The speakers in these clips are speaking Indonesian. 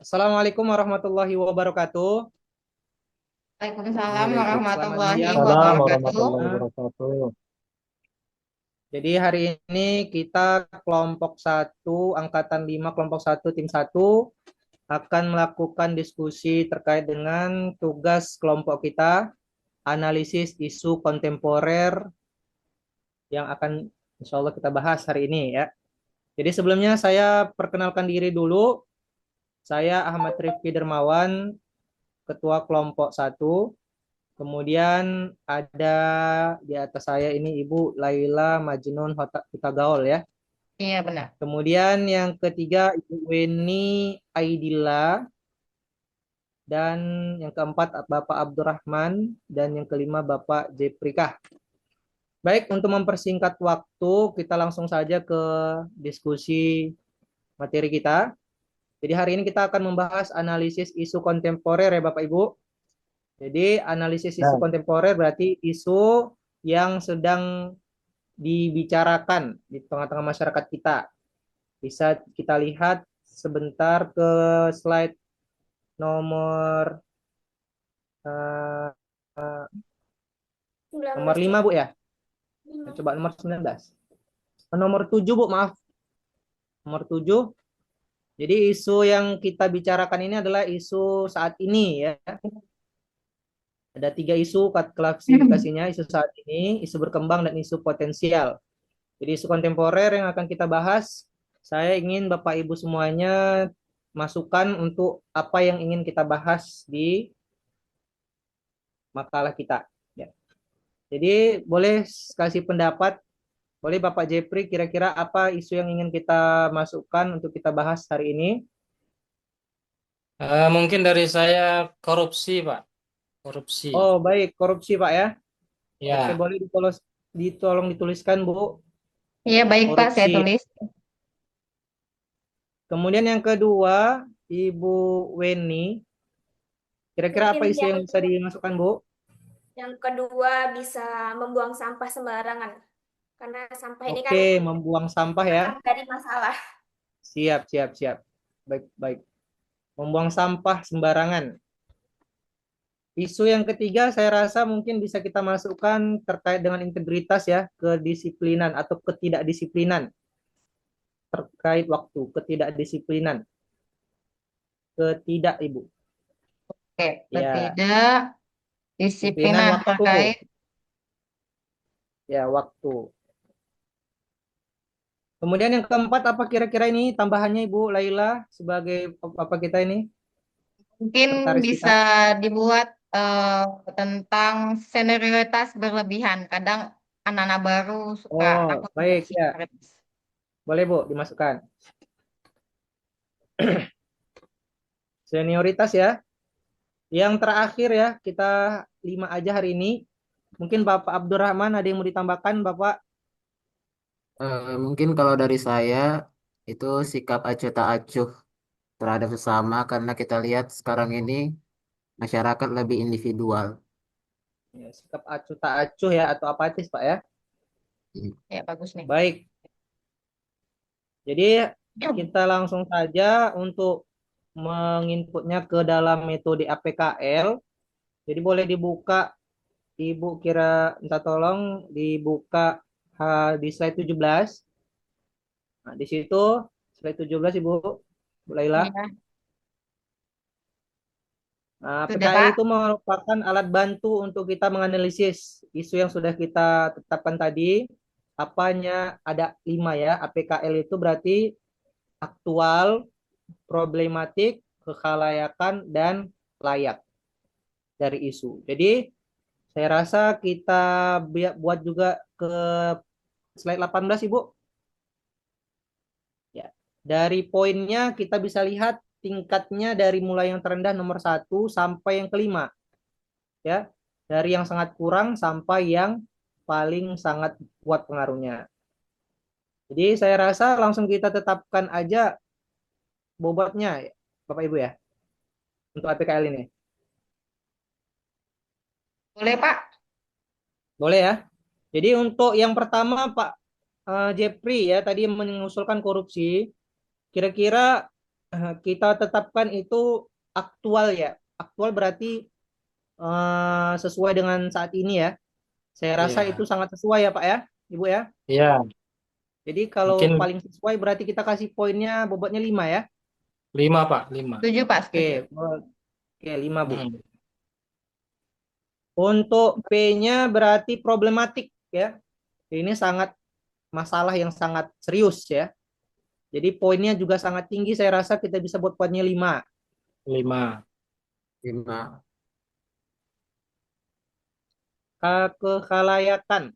Assalamualaikum warahmatullahi wabarakatuh. Waalaikumsalam Baik, selamat warahmatullahi siang Salam wabarakatuh. warahmatullahi semuanya. wabarakatuh. Jadi hari ini kita kelompok satu, angkatan 5, kelompok satu, tim satu akan melakukan diskusi terkait dengan tugas kelompok kita, analisis isu kontemporer yang akan insya Allah kita bahas hari ini ya. Jadi sebelumnya saya perkenalkan diri dulu. Saya Ahmad Rifki Dermawan, Ketua Kelompok satu. Kemudian ada di atas saya ini Ibu Laila Majnun Hutagaol ya. Iya benar. Kemudian yang ketiga Ibu Weni Aidillah dan yang keempat Bapak Abdurrahman dan yang kelima Bapak Jeprikah. Baik, untuk mempersingkat waktu kita langsung saja ke diskusi materi kita. Jadi hari ini kita akan membahas analisis isu kontemporer ya Bapak Ibu. Jadi analisis isu Ya, kontemporer berarti isu yang sedang dibicarakan di tengah-tengah masyarakat kita. Bisa kita lihat sebentar ke slide nomor eh, nomor 19 5 coba. Bu ya. Coba nomor 19. Nomor 7 Bu, maaf. Nomor 7. Jadi isu yang kita bicarakan ini adalah isu saat ini ya. Ada 3 isu klasifikasinya, isu saat ini, isu berkembang, dan isu potensial. Jadi isu kontemporer yang akan kita bahas, saya ingin Bapak Ibu semuanya masukan untuk apa yang ingin kita bahas di makalah kita. Ya. Jadi boleh kasih pendapat, boleh Bapak Jepri kira-kira apa isu yang ingin kita masukkan untuk kita bahas hari ini? Mungkin dari saya korupsi, Pak. Korupsi. Oh baik, korupsi Pak ya. Oke, Ya, boleh ditolong dituliskan Bu, Iya baik Pak, saya korupsi. tulis. Kemudian yang kedua, Ibu Weni, kira-kira apa Mungkin isu yang bisa dimasukkan Bu? yang kedua bisa membuang sampah sembarangan. Karena sampah ini kan Oke, membuang sampah ya. akar dari masalah. Siap, siap, siap. Baik, baik. Membuang sampah sembarangan. Isu yang ketiga saya rasa mungkin bisa kita masukkan terkait dengan integritas ya, kedisiplinan atau ketidakdisiplinan terkait waktu, ketidakdisiplinan. Ketidak, Ibu. Oke, Ya, ketidak disiplinan disiplinan waktu. terkait. Ya, waktu. Kemudian yang keempat apa kira-kira ini tambahannya Ibu Laila sebagai apa kita ini? Mungkin Sekretaris bisa kita. dibuat tentang senioritas berlebihan. Kadang anak-anak baru suka Oh, takut untuk baik ya. senioritas. Boleh Bu dimasukkan. Senioritas ya. Yang terakhir ya, kita 5 aja hari ini. Mungkin Bapak Abdurrahman ada yang mau ditambahkan, Bapak? mungkin kalau dari saya itu sikap acuh tak acuh terhadap sesama karena kita lihat sekarang ini masyarakat lebih individual. Ya, sikap acuh tak acuh ya, atau apatis, Pak ya. Hmm. Ya bagus nih. Baik, jadi kita langsung saja untuk menginputnya ke dalam metode APKL. Jadi boleh dibuka, Ibu kira, minta tolong dibuka di slide 17. Nah, di situ slide 17 Ibu, Bu Laila. Iya, Nah, sudah PKL Pak. itu merupakan alat bantu untuk kita menganalisis isu yang sudah kita tetapkan tadi. Apanya ada 5 ya. APKL itu berarti aktual, problematik, kekhalayakan, dan layak dari isu. Jadi saya rasa kita buat juga ke slide 18 Ibu. Ya. Dari poinnya kita bisa lihat tingkatnya dari mulai yang terendah nomor 1 sampai yang kelima. Ya, dari yang sangat kurang sampai yang paling sangat kuat pengaruhnya. Jadi saya rasa langsung kita tetapkan aja bobotnya, Bapak Ibu ya, untuk APKL ini. Boleh Pak. Boleh ya. Jadi untuk yang pertama Pak Jepri ya tadi mengusulkan korupsi. Kira-kira kita tetapkan itu aktual ya. Aktual berarti sesuai dengan saat ini ya. Saya rasa itu Iya. sangat sesuai ya Pak ya, Ibu ya. Iya. Jadi kalau Mungkin paling sesuai berarti kita kasih poinnya bobotnya 5 ya. 5 Pak, 5. Setuju Pak, setuju. Oke, 5 Bu. Hmm. Untuk P-nya berarti problematik ya. Ini sangat masalah yang sangat serius ya. Jadi poinnya juga sangat tinggi, saya rasa kita bisa buat poinnya 5. 5. 5. Kekhalayakan.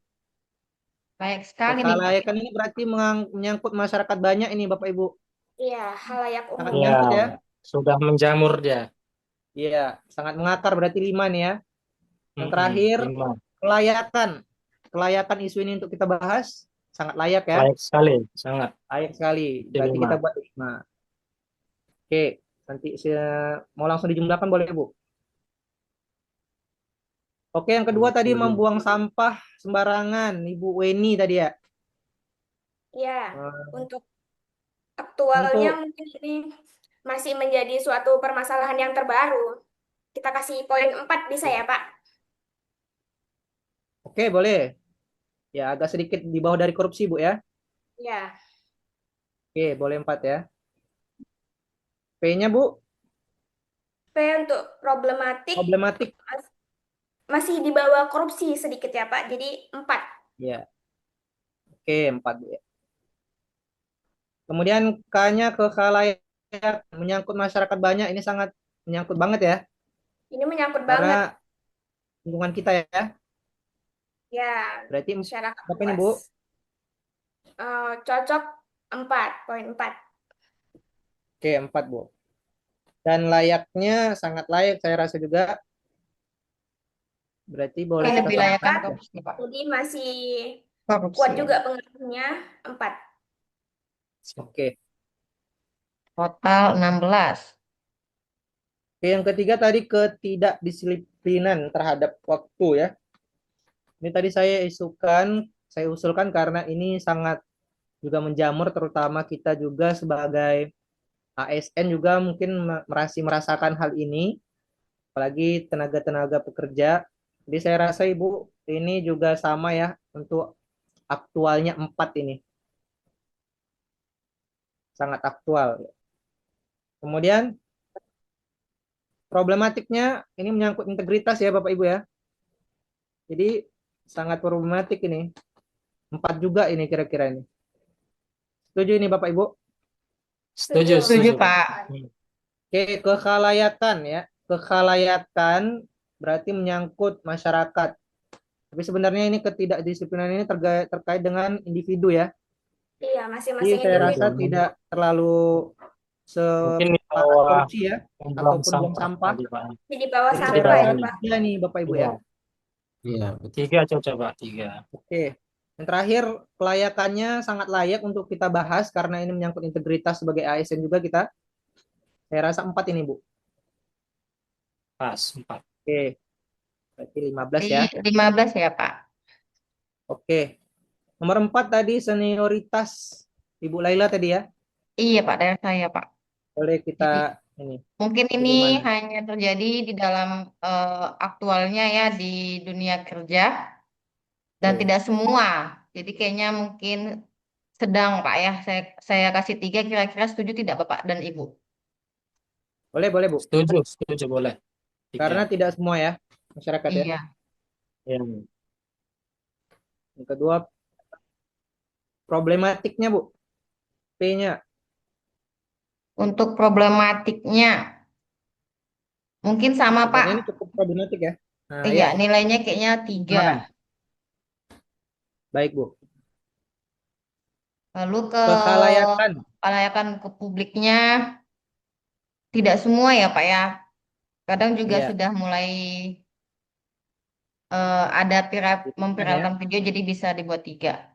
Baik sekali nih Pak. Kekhalayakan ini berarti menyangkut masyarakat banyak ini Bapak Ibu. Iya, halayak Sangat umum. Ya, menyangkut ya. sudah menjamur dia. Iya, sangat mengakar berarti 5 nih ya. Yang terakhir, 5. kelayakan. Kelayakan isu ini untuk kita bahas sangat layak ya. Baik sekali, sangat. Layak sekali. Berarti 5. kita buat 5. Oke, nanti mau langsung dijumlahkan boleh Bu. Oke, yang kedua tadi membuang sampah sembarangan, Ibu Weni tadi ya. Iya, Eh, untuk aktualnya Untuk mungkin ini masih menjadi suatu permasalahan yang terbaru. Kita kasih poin 4 bisa ya, Pak? oke boleh. Ya agak sedikit di bawah dari korupsi Bu ya. Ya, Oke, boleh 4 ya. P-nya Bu, P untuk problematik problematik. masih di bawah korupsi sedikit ya, Pak. Jadi 4. Ya, oke 4 Bu ya. Kemudian K-nya kekhalayakan, menyangkut masyarakat banyak, ini sangat menyangkut banget ya. Ini menyangkut banget. Karena lingkungan kita ya. Ya, Berarti masyarakat apa ini luas. Bu? Cocok 4, poin 4. Oke 4 Bu. Dan layaknya sangat layak saya rasa juga. Berarti boleh Oke, kita lebih layak kan tambahkan. korupsi Pak. Jadi masih Korupsi kuat ya. juga pengaruhnya 4. Oke. Total 16. Oke, yang ketiga tadi ketidakdisiplinan terhadap waktu ya. Ini tadi saya usulkan karena ini sangat juga menjamur, terutama kita juga sebagai ASN juga mungkin masih merasakan hal ini, apalagi tenaga-tenaga pekerja. Jadi saya rasa Ibu ini juga sama ya untuk aktualnya 4 ini. Sangat aktual. Kemudian problematiknya ini menyangkut integritas ya Bapak Ibu ya. Jadi sangat problematik ini. 4 juga ini kira-kira ini. Setuju ini Bapak Ibu? Setuju, Setuju Pak. Pak. Oke, kekhalayakan ya. Kekhalayakan berarti menyangkut masyarakat. Tapi sebenarnya ini ketidakdisiplinan ini terkait dengan individu ya. Iya, Jadi masing-masing saya individu. rasa tidak terlalu Mungkin di separah bawah korupsi ya, membuang ataupun buang sampah sampah. tadi, Pak. Jadi di bawah Jadi saya sampah rasa ya, Pak. tiga nih Bapak Ibu Iya. ya. Iya, betul. 3 cocok, Pak. 3. Oke. Yang terakhir, kelayakannya sangat layak untuk kita bahas karena ini menyangkut integritas sebagai ASN juga kita. Saya rasa 4 ini, Bu. Pas, 4. Oke. Berarti 15 ya. 15 ya Pak. Oke. Nomor 4 tadi senioritas Ibu Laila tadi ya. Iya Pak, dari saya Pak. Boleh Jadi kita ini. mungkin ini Bagaimana? hanya terjadi di dalam aktualnya ya di dunia kerja dan Oke. tidak semua. Jadi kayaknya mungkin sedang Pak ya. Saya kasih 3, kira-kira setuju tidak Bapak dan Ibu? Boleh, Bu. Setuju, boleh. Karena 3. tidak semua ya masyarakat ya. Iya. Ya. Yang kedua, problematiknya, Bu. P-nya. Untuk problematiknya mungkin sama Pak. Sebenarnya ini cukup problematik ya. Nah, Iya, ya. nilainya kayaknya 3. Silakan. Baik, Bu. Lalu ke Kekhalayakan. kelayakan ke publiknya tidak semua ya Pak ya. Kadang juga Iya. sudah mulai ada Ya. memviralkan video jadi bisa dibuat 3.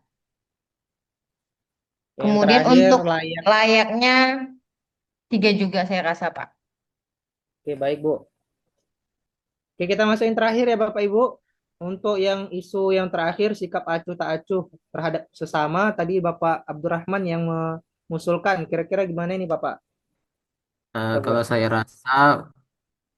Yang Kemudian terakhir untuk layak. layaknya 3 juga saya rasa Pak. Oke, baik, Bu. Oke, kita masukin terakhir ya Bapak Ibu. Untuk yang isu yang terakhir, sikap acuh tak acuh terhadap sesama, tadi Bapak Abdurrahman yang mengusulkan. Kira-kira gimana ini Bapak? Kalau Coba. saya rasa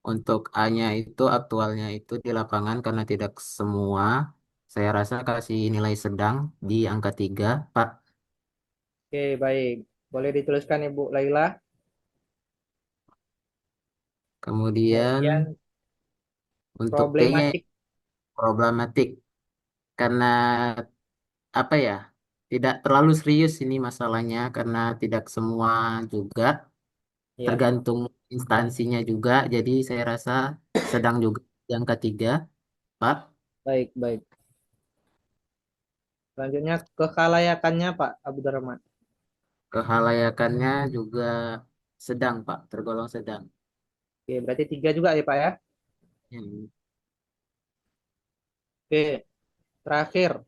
untuk A-nya itu aktualnya itu di lapangan karena tidak semua. Saya rasa kasih nilai sedang di angka 3, Pak. Oke, baik. Boleh dituliskan Ibu Laila. Kemudian Kemudian untuk P-nya problematik. problematik karena apa ya? Tidak terlalu serius ini masalahnya karena tidak semua juga Ya, tergantung instansinya juga. Jadi saya rasa sedang juga di angka 3, Pak. baik, baik. Selanjutnya kekhalayakannya Pak Abdurrahman. Kehalayakannya juga sedang, Pak, tergolong sedang. Oke, berarti 3 juga ya Pak ya. Hmm. Oke, terakhir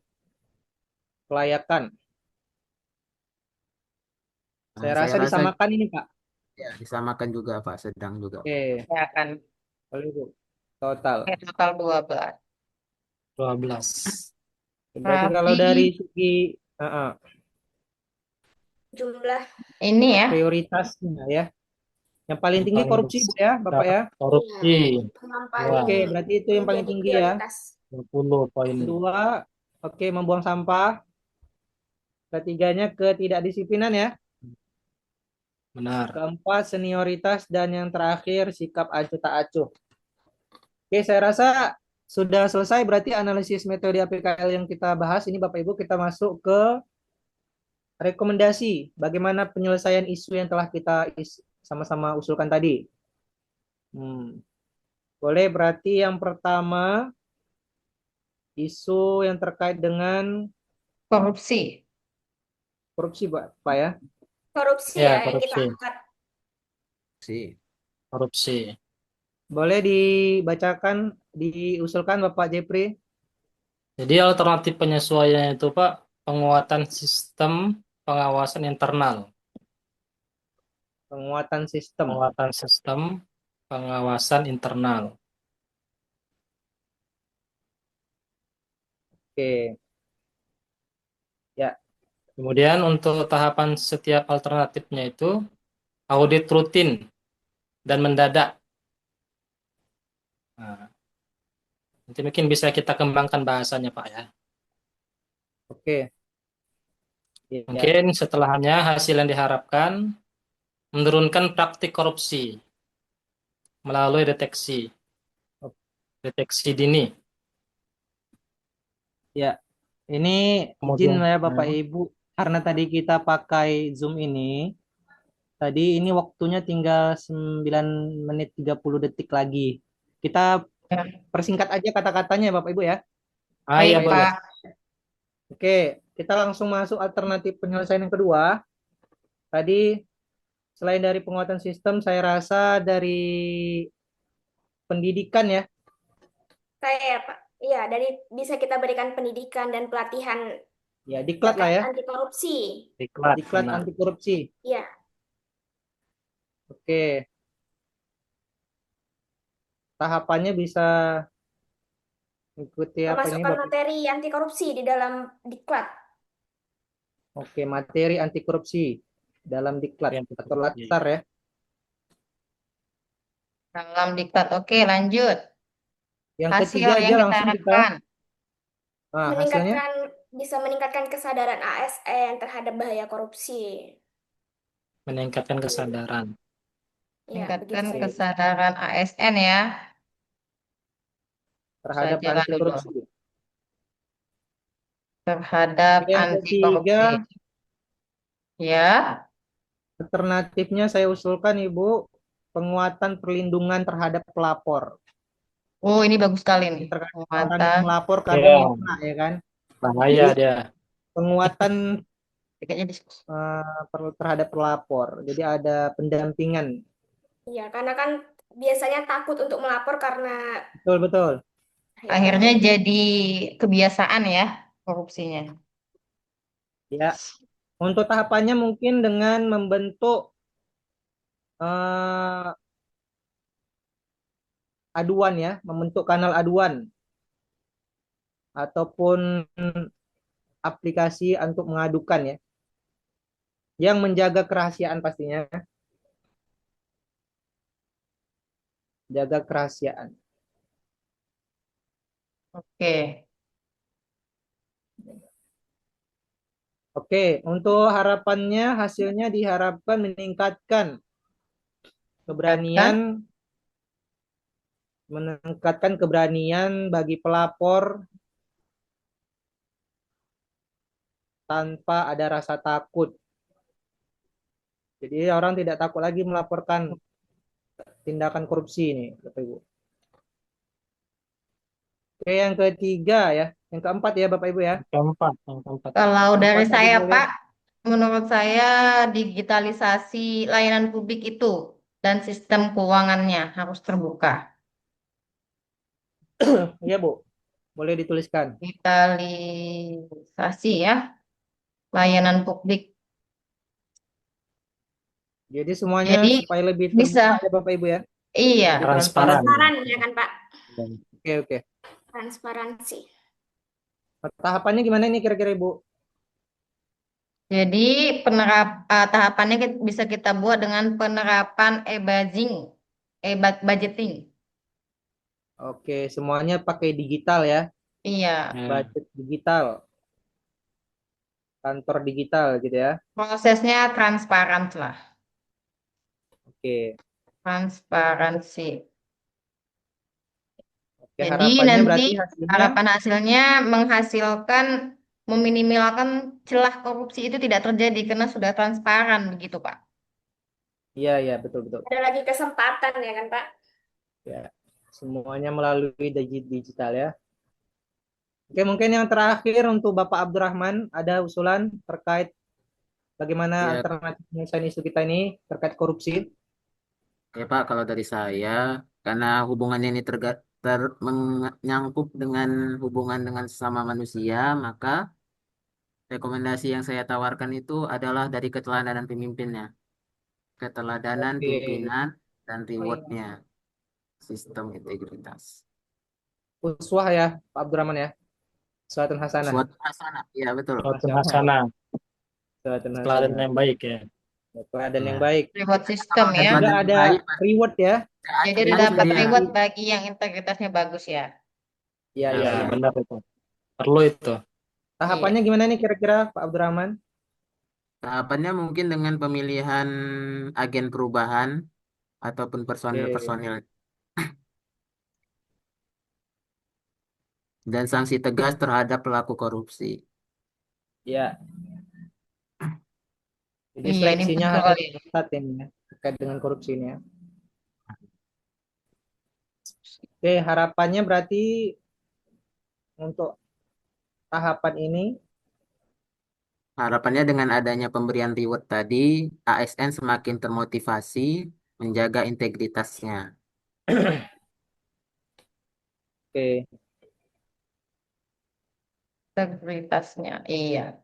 kelayakan. Saya Saya rasa rasa disamakan ini Pak. ya disamakan juga, Pak, sedang juga. Oke, Ya kan. boleh Bu. Total. Total 12. 12. Berarti kalau dari Berarti segi Jumlah. ini ya. prioritasnya ya, yang paling Yang tinggi paling korupsi Bu ya, Bapak ya. korupsi Iya, yang paling Oke, berarti itu yang paling menjadi tinggi ya. prioritas. 20 poin. Kedua, oke, membuang sampah. Ketiganya ketidakdisiplinan ya. Benar. Keempat, senioritas. Dan yang terakhir, sikap acuh tak acuh. Oke, saya rasa sudah selesai berarti analisis metode APKL yang kita bahas. Ini Bapak Ibu kita masuk ke rekomendasi bagaimana penyelesaian isu yang telah kita sama-sama usulkan tadi. Boleh berarti yang pertama isu yang terkait dengan Korupsi. korupsi Pak ya. Korupsi Ya, ya yang kita korupsi. angkat. Sih. Korupsi. Boleh dibacakan, diusulkan Bapak Jepri. Jadi alternatif penyesuaian itu Pak, penguatan sistem pengawasan internal. Penguatan sistem. Penguatan sistem pengawasan internal. Oke. Ya, Kemudian untuk tahapan setiap alternatifnya itu audit rutin dan mendadak. Nah, nanti mungkin bisa kita kembangkan bahasanya Pak ya. oke. Ya, Mungkin setelahnya hasil yang diharapkan menurunkan praktik korupsi melalui deteksi dini. ya. Ini izin Kemudian ya Bapak Ibu, karena tadi kita pakai Zoom ini, tadi ini waktunya tinggal 9 menit 30 detik lagi. Kita Ya. persingkat aja kata-katanya Bapak Ibu ya. iya Baik, boleh. Pak. Oke, kita langsung masuk alternatif penyelesaian yang kedua. Tadi selain dari penguatan sistem, saya rasa dari pendidikan ya. Kayak Pak. Iya, dari bisa kita berikan pendidikan dan pelatihan Ya, diklat lah terkait ya. anti korupsi. Diklat, Diklat benar. anti korupsi. Iya, Oke, tahapannya bisa ikuti apa ini memasukkan Bapak? materi anti korupsi di dalam diklat. Oke, materi anti korupsi dalam diklat Yang atau latsar ya. Dalam diklat. Oke, lanjut. Yang Hasil ketiga aja yang kita langsung kita. harapkan. Hasilnya Bisa meningkatkan kesadaran ASN terhadap bahaya korupsi. meningkatkan kesadaran. Ya, Meningkatkan begitu saja. kesadaran ASN ya. terhadap Saya jalan anti dulu. korupsi. Terhadap Yang anti ketiga, korupsi. Ya. alternatifnya saya usulkan Ibu, penguatan perlindungan terhadap pelapor. Oh, ini bagus sekali nih. Terkadang orang Penguatan. yang melapor kadang Ya, kena ya kan. bahaya Jadi dia. penguatan Kayaknya diskusi. terhadap pelapor. Jadi ada pendampingan. Iya, karena kan biasanya takut untuk melapor karena Betul, betul. ya, Akhirnya bahaya. jadi kebiasaan ya korupsinya. Ya, untuk tahapannya mungkin dengan membentuk eh, aduan ya, membentuk kanal aduan ataupun aplikasi untuk mengadukan ya, yang menjaga kerahasiaan pastinya. jaga kerahasiaan. Oke. Oke, untuk harapannya hasilnya diharapkan meningkatkan keberanian bagi pelapor tanpa ada rasa takut. Jadi orang tidak takut lagi melaporkan tindakan korupsi ini, Bapak Ibu. Oke, yang ketiga ya, yang keempat ya Bapak Ibu ya. Yang keempat. Kalau dari Keempat saya, tadi boleh. Pak, menurut saya digitalisasi layanan publik itu dan sistem keuangannya harus terbuka. Iya Bu, boleh dituliskan. Digitalisasi ya, layanan publik. Jadi semuanya Jadi supaya lebih bisa, terbuka ya Bapak Ibu ya. iya, Lebih Transparan. Transparan ya kan Pak? Oke. Transparansi. Tahapannya gimana nih kira-kira Ibu? Jadi tahapannya bisa kita buat dengan penerapan e-budgeting. Oke, semuanya pakai digital ya. Iya, Budget digital, kantor digital gitu ya. prosesnya transparan lah, Oke. transparansi. Oke, Jadi harapannya nanti berarti hasilnya harapan hasilnya menghasilkan meminimalkan celah korupsi itu tidak terjadi karena sudah transparan begitu, Pak. iya betul. Ada lagi kesempatan ya kan Pak? Ya. Semuanya melalui digital ya. Oke, mungkin yang terakhir untuk Bapak Abdurrahman ada usulan terkait bagaimana Ya, alternatif penyelesaian isu kita ini terkait korupsi. ya Pak, kalau dari saya, karena hubungannya ini menyangkut dengan hubungan dengan sesama manusia, maka rekomendasi yang saya tawarkan itu adalah dari keteladanan pemimpinnya. Keteladanan Oke. pimpinan dan rewardnya, sistem integritas. Uswah ya, Pak Abdurrahman ya. Suatun hasanah. Suatu hasanah, ya betul. Suatu Masya Allah. hasanah. Suatun Teladan hasanah. yang baik ya. Teladan yang Ya. baik. Reward system Kalau ya. Juga teladan ada baik, reward ya. Jadi ada dapat dia. reward bagi yang integritasnya bagus ya. Iya. Ya. Benar itu. Perlu itu. Tahapannya gimana nih kira-kira Pak Abdurrahman? Tahapannya mungkin dengan pemilihan agen perubahan ataupun Oke. personil-personil dan sanksi tegas terhadap pelaku korupsi. Ya. Jadi Iya, ini seleksinya betul. harus ketat ini ya, terkait dengan korupsi ini ya. Oke, harapannya berarti untuk tahapan ini Harapannya dengan adanya pemberian reward tadi, ASN semakin termotivasi menjaga integritasnya. oke. Integritasnya. Iya.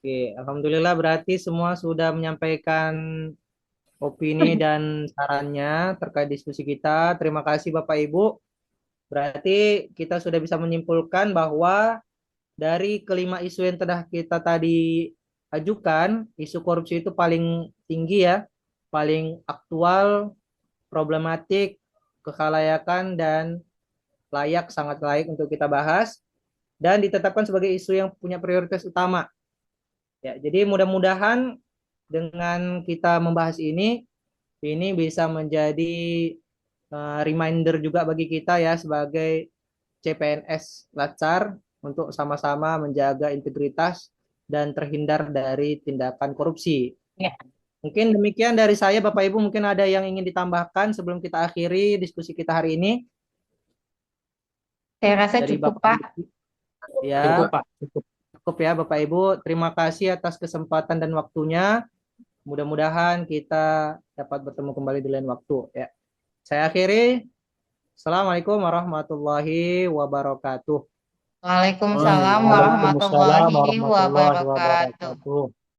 Oke, alhamdulillah berarti semua sudah menyampaikan opini dan sarannya terkait diskusi kita. Terima kasih Bapak Ibu. Berarti kita sudah bisa menyimpulkan bahwa dari kelima isu yang telah kita tadi ajukan, isu korupsi itu paling tinggi ya, paling aktual, problematik, kekhalayakan, dan layak, sangat layak untuk kita bahas, dan ditetapkan sebagai isu yang punya prioritas utama. Ya, jadi mudah-mudahan dengan kita membahas ini bisa menjadi reminder juga bagi kita ya sebagai CPNS Latsar untuk sama-sama menjaga integritas dan terhindar dari tindakan korupsi. Ya. Mungkin demikian dari saya Bapak Ibu, mungkin ada yang ingin ditambahkan sebelum kita akhiri diskusi kita hari ini. Saya rasa Dari cukup, Bapak Pak. Ibu. Ya, Cukup Pak. Cukup. cukup ya Bapak Ibu. Terima kasih atas kesempatan dan waktunya. Mudah-mudahan kita dapat bertemu kembali di lain waktu ya. Saya akhiri. Assalamualaikum warahmatullahi wabarakatuh. Waalaikumsalam warahmatullahi wabarakatuh.